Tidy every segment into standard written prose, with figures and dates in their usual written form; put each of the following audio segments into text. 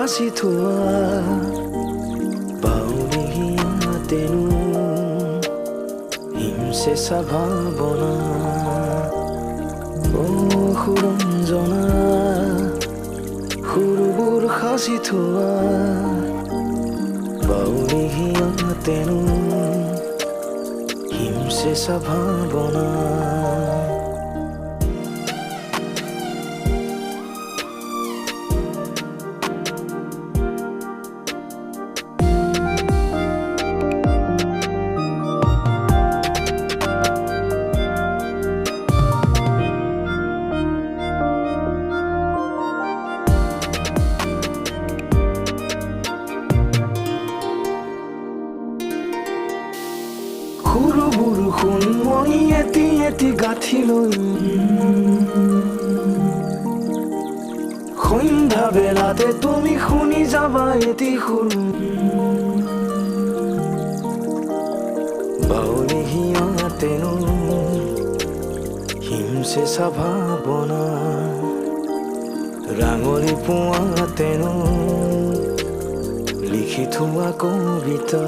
সাঁচি থোৱা বাউৰিয়াতেনো হিমচেঁচা ভাৱনা সুৰঞ্জনা সুৰবোৰ সাঁচি থোৱা বাউৰিয়াতেনো হিমচেঁচা ভাৱনা সৰু বৰষুণ মই এটি এটি গাঁঠি লৈ সন্ধ্যা বেলাতে তুমি শুনি যাবা এটি সুৰ বাউৰিয়াতেনো হিমচেঁচা ভাৱনা ৰাঙলী পুৱাতেনো লিখি থোৱা কবিতা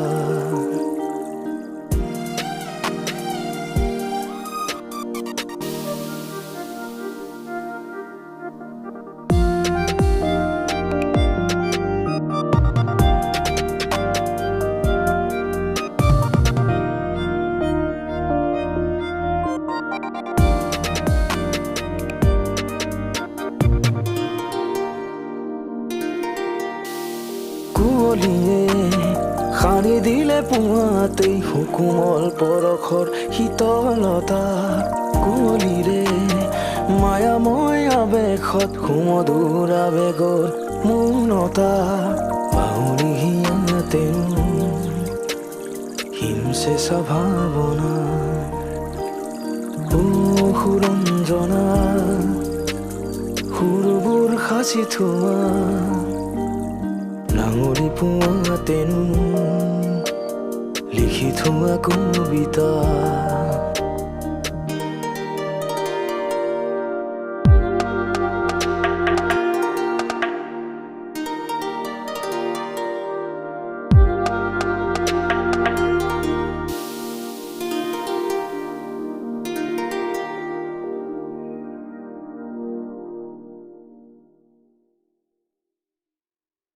কুঁৱলীয়ে সাৰি দিলে পুৱাতেই সুকোমল পৰশৰ শীতলতা কুঁৱলীৰে মায়াময় আৱেশত সুমধুৰ আৱেগৰ মৌনতা বাউৰিয়াতেনো হিমচেঁচা ভাৱনা সুৰঞ্জনা সুৰবোৰ সাঁচি থোৱা ৰাঙলী পুৱাতেনো লিখি থোৱা কবিতা